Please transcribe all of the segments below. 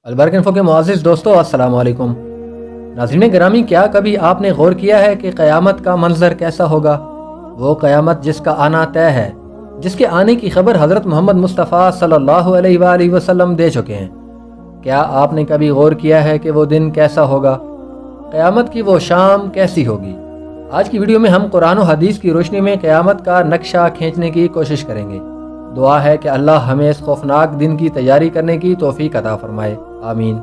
البرک info کے معزز دوستو السلام علیکم۔ ناظرین گرامی، کیا کبھی آپ نے غور کیا ہے کہ قیامت کا منظر کیسا ہوگا؟ وہ قیامت جس کا آنا طے ہے، جس کے آنے کی خبر حضرت محمد مصطفیٰ صلی اللہ علیہ وآلہ وسلم دے چکے ہیں۔ کیا آپ نے کبھی غور کیا ہے کہ وہ دن کیسا ہوگا؟ قیامت کی وہ شام کیسی ہوگی؟ آج کی ویڈیو میں ہم قرآن و حدیث کی روشنی میں قیامت کا نقشہ کھینچنے کی کوشش کریں گے۔ دعا ہے کہ اللہ ہمیں اس خوفناک دن کی تیاری کرنے کی توفیق عطا فرمائے، آمین۔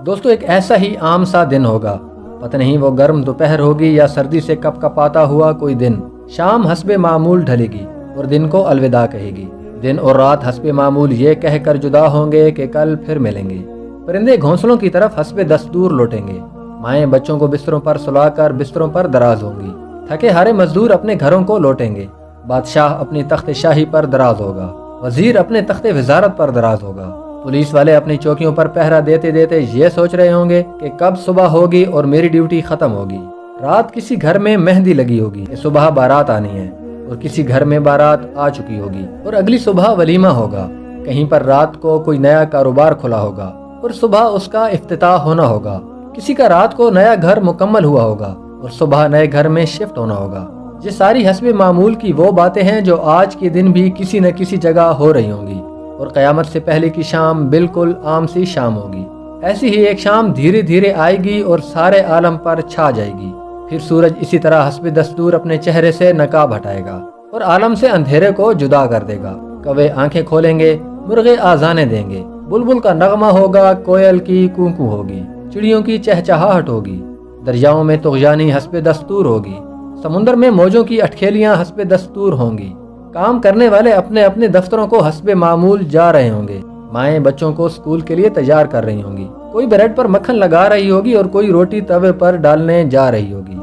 دوستو، ایک ایسا ہی عام سا دن ہوگا، پتہ نہیں وہ گرم دوپہر ہوگی یا سردی سے کپ کپاتا ہوا کوئی دن۔ شام حسب معمول ڈھلے گی اور دن کو الوداع کہے گی۔ دن اور رات حسب معمول یہ کہہ کر جدا ہوں گے کہ کل پھر ملیں گے۔ پرندے گھونسلوں کی طرف حسب دستور لوٹیں گے۔ مائیں بچوں کو بستروں پر سلا کر بستروں پر دراز ہوں گی۔ تھکے ہارے مزدور اپنے گھروں کو لوٹیں گے۔ بادشاہ اپنی تخت شاہی پر دراز ہوگا۔ وزیر اپنے تخت وزارت پر دراز ہوگا۔ پولیس والے اپنی چوکیوں پر پہرا دیتے دیتے یہ سوچ رہے ہوں گے کہ کب صبح ہوگی اور میری ڈیوٹی ختم ہوگی۔ رات کسی گھر میں مہندی لگی ہوگی کہ صبح بارات آنی ہے، اور کسی گھر میں بارات آ چکی ہوگی اور اگلی صبح ولیمہ ہوگا۔ کہیں پر رات کو کوئی نیا کاروبار کھلا ہوگا اور صبح اس کا افتتاح ہونا ہوگا۔ کسی کا رات کو نیا گھر مکمل ہوا ہوگا اور صبح نئے گھر میں شفٹ ہونا ہوگا۔ یہ ساری حسب معمول کی وہ باتیں ہیں جو آج کے دن بھی کسی نہ کسی جگہ ہو رہی ہوں گی، اور قیامت سے پہلے کی شام بالکل عام سی شام ہوگی۔ ایسی ہی ایک شام دھیرے دھیرے آئے گی اور سارے عالم پر چھا جائے گی۔ پھر سورج اسی طرح حسب دستور اپنے چہرے سے نقاب ہٹائے گا اور عالم سے اندھیرے کو جدا کر دے گا۔ کوے آنکھیں کھولیں گے، مرغے آذانیں دیں گے، بلبل کا نغمہ ہوگا، کوئل کی کوکو ہوگی، چڑیوں کی چہچہاہٹ ہوگی، دریاؤں میں طغیانی حسب دستور ہوگی، سمندر میں موجوں کی اٹکھیلیاں حسب دستور ہوں گی۔ کام کرنے والے اپنے اپنے دفتروں کو حسب معمول جا رہے ہوں گے۔ مائیں بچوں کو اسکول کے لیے تیار کر رہی ہوں گی۔ کوئی بریڈ پر مکھن لگا رہی ہوگی اور کوئی روٹی توے پر ڈالنے جا رہی ہوگی۔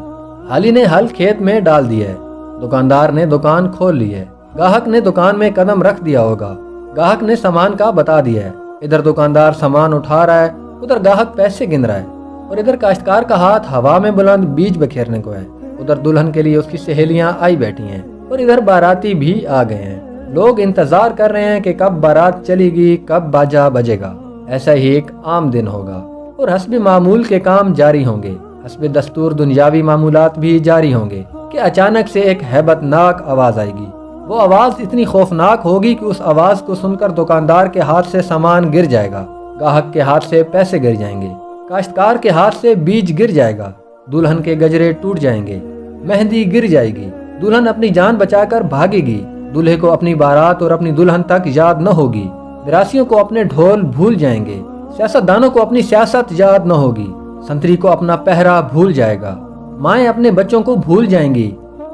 حالی نے ہل کھیت میں ڈال دیا ہے، دکاندار نے دکان کھول لی ہے، گاہک نے دکان میں قدم رکھ دیا ہوگا، گاہک نے سامان کا بتا دیا ہے۔ ادھر دکاندار سامان اٹھا رہا ہے، ادھر گاہک پیسے گن رہا ہے، اور ادھر کاشتکار کا ہاتھ ہوا میں بلند بیج بکھیرنے کو ہے۔ ادھر دلہن کے لیے اس کی سہیلیاں آئی بیٹھی ہیں، اور ادھر باراتی بھی آ گئے ہیں۔ لوگ انتظار کر رہے ہیں کہ کب بارات چلے گی، کب باجا بجے گا۔ ایسا ہی ایک عام دن ہوگا اور حسب معمول کے کام جاری ہوں گے۔ حسب دستور دنیاوی معمولات بھی جاری ہوں گے کہ اچانک سے ایک ہیبت ناک آواز آئے گی۔ وہ آواز اتنی خوفناک ہوگی کہ اس آواز کو سن کر دکاندار کے ہاتھ سے سامان گر جائے گا، گاہک کے ہاتھ سے پیسے گر جائیں گے، کاشتکار کے ہاتھ سے بیج گر جائے گا، دلہن کے گجرے ٹوٹ جائیں گے، مہندی گر جائے گی، دلہن اپنی جان بچا کر بھاگے گی، دلہے کو اپنی بارات اور اپنی دلہن تک یاد نہ ہوگی، میراثیوں کو اپنے ڈھول بھول جائیں گے، سیاستدانوں کو اپنی سیاست یاد نہ ہوگی، سنتری کو اپنا پہرا بھول جائے گا، مائیں اپنے بچوں کو بھول جائیں گی،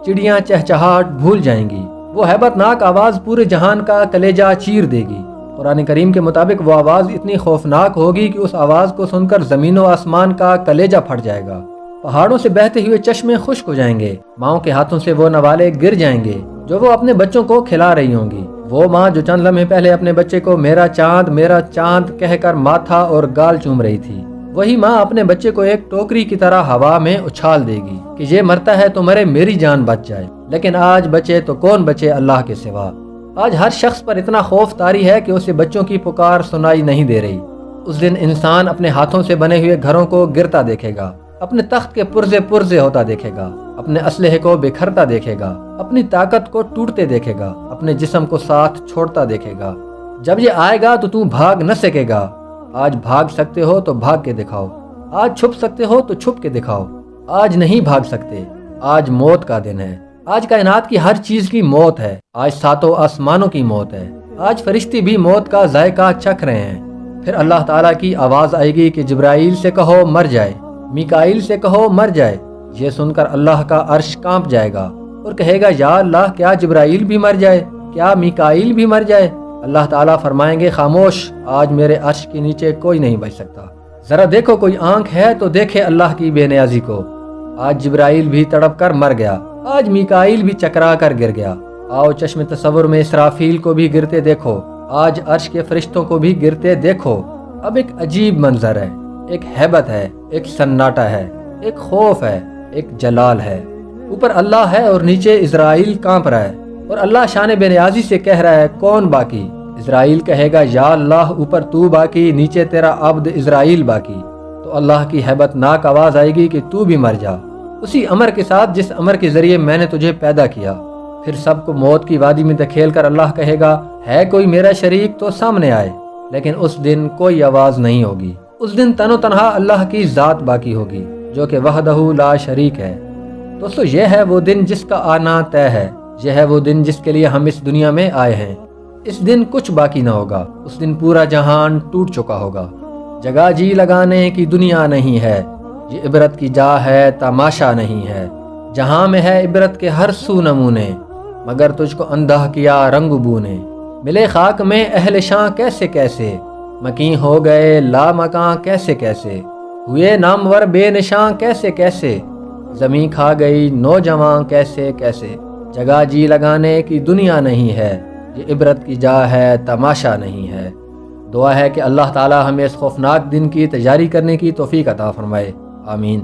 چڑیاں چہچہاہٹ بھول جائیں گی۔ وہ ہیبت ناک آواز پورے جہان کا کلیجہ چیر دے گی۔ قرآن کریم کے مطابق وہ آواز اتنی خوفناک ہوگی کہ اس آواز کو سن کر زمین و آسمان کا کلیجہ پھٹ جائے گا۔ پہاڑوں سے بہتے ہوئے چشمے خشک ہو جائیں گے، ماؤں کے ہاتھوں سے وہ نوالے گر جائیں گے جو وہ اپنے بچوں کو کھلا رہی ہوں گی۔ وہ ماں جو چند لمحے پہلے اپنے بچے کو میرا چاند کہہ کر ماتھا اور گال چوم رہی تھی، وہی ماں اپنے بچے کو ایک ٹوکری کی طرح ہوا میں اچھال دے گی کہ یہ مرتا ہے تو مرے، میری جان بچ جائے۔ لیکن آج بچے تو کون بچے اللہ کے سوا؟ آج ہر شخص پر اتنا خوف طاری ہے کہ اسے بچوں کی پکار سنائی نہیں دے رہی۔ اس دن انسان اپنے ہاتھوں سے بنے ہوئے گھروں کو گرتا دیکھے گا، اپنے تخت کے پرزے ہوتا دیکھے گا، اپنے اسلحے کو بکھرتا دیکھے گا، اپنی طاقت کو ٹوٹتے دیکھے گا، اپنے جسم کو ساتھ چھوڑتا دیکھے گا۔ جب یہ آئے گا تو بھاگ نہ سکے گا۔ آج بھاگ سکتے ہو تو بھاگ کے دکھاؤ، آج چھپ سکتے ہو تو چھپ کے دکھاؤ۔ آج نہیں بھاگ سکتے، آج موت کا دن ہے۔ آج کائنات کی ہر چیز کی موت ہے، آج ساتوں آسمانوں کی موت ہے، آج فرشتے بھی موت کا ذائقہ چکھ رہے ہیں۔ پھر اللہ تعالیٰ کی آواز آئے گی کہ جبرائیل سے کہو مر جائے، میکائیل سے کہو مر جائے۔ یہ سن کر اللہ کا عرش کانپ جائے گا اور کہے گا یا اللہ، کیا جبرائیل بھی مر جائے، کیا میکائیل بھی مر جائے؟ اللہ تعالیٰ فرمائیں گے خاموش، آج میرے عرش کے نیچے کوئی نہیں بچ سکتا۔ ذرا دیکھو کوئی آنکھ ہے تو دیکھے اللہ کی بے نیازی کو۔ آج جبرائیل بھی تڑپ کر مر گیا، آج میکائیل بھی چکرا کر گر گیا۔ آؤ چشم تصور میں اسرافیل کو بھی گرتے دیکھو، آج عرش کے فرشتوں کو بھی گرتے دیکھو۔ اب ایک عجیب منظر ہے، ایک ہیبت ہے، ایک سناٹا ہے، ایک خوف ہے، ایک جلال ہے۔ اوپر اللہ ہے اور نیچے اسرائیل کانپ رہا ہے، اور اللہ شان بے نیازی سے کہہ رہا ہے کون باقی؟ اسرائیل کہے گا یا اللہ اوپر تو باقی نیچے تیرا عبد اسرائیل باقی، تو اللہ کی ہیبت ناک آواز آئے گی کہ تو بھی مر جا اسی امر کے ساتھ جس امر کے ذریعے میں نے تجھے پیدا کیا۔ پھر سب کو موت کی وادی میں دھکیل کر اللہ کہے گا ہے کوئی میرا شریک تو سامنے آئے، لیکن اس دن کوئی آواز نہیں ہوگی۔ اس دن تن و تنہا اللہ کی ذات باقی ہوگی جو کہ وحدہ لا شریک ہے۔ دوستو یہ ہے وہ دن جس کا آنا طے ہے، یہ ہے وہ دن جس کے لیے ہم اس دنیا میں آئے ہیں۔ اس دن کچھ باقی نہ ہوگا، اس دن پورا جہان ٹوٹ چکا ہوگا۔ جگہ جی لگانے کی دنیا نہیں ہے، یہ عبرت کی جا ہے تماشا نہیں ہے۔ جہاں میں ہے عبرت کے ہر سو نمونے، مگر تجھ کو اندھا کیا رنگ بو نے۔ ملے خاک میں اہل شاں کیسے کیسے، مکیں ہو گئے لا مکاں کیسے کیسے۔ ہوئے نامور بے نشاں کیسے کیسے، زمین کھا گئی نوجواں کیسے کیسے۔ جگہ جی لگانے کی دنیا نہیں ہے، یہ عبرت کی جا ہے تماشا نہیں ہے۔ دعا ہے کہ اللہ تعالی ہمیں اس خوفناک دن کی تیاری کرنے کی توفیق عطا فرمائے، آمین۔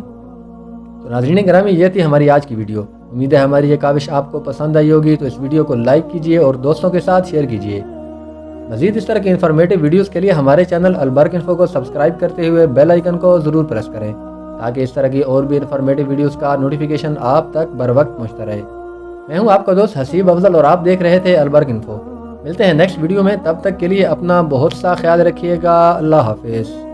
تو ناظرین گرامی، یہ تھی ہماری آج کی ویڈیو۔ امید ہے ہماری یہ کاوش آپ کو پسند آئی ہوگی، تو اس ویڈیو کو لائک کیجئے اور دوستوں کے ساتھ شیئر کیجئے۔ مزید اس طرح کی انفارمیٹیو ویڈیوز کے لیے ہمارے چینل البرق انفو کو سبسکرائب کرتے ہوئے بیل آئیکن کو ضرور پریس کریں تاکہ اس طرح کی اور بھی انفارمیٹیو ویڈیوز کا نوٹیفیکیشن آپ تک بر وقت پہنچتا رہے۔ میں ہوں آپ کا دوست حسیب افضل اور آپ دیکھ رہے تھے البرق انفو۔ ملتے ہیں نیکسٹ ویڈیو میں، تب تک کے لیے اپنا بہت سا خیال رکھیے گا۔ اللہ حافظ۔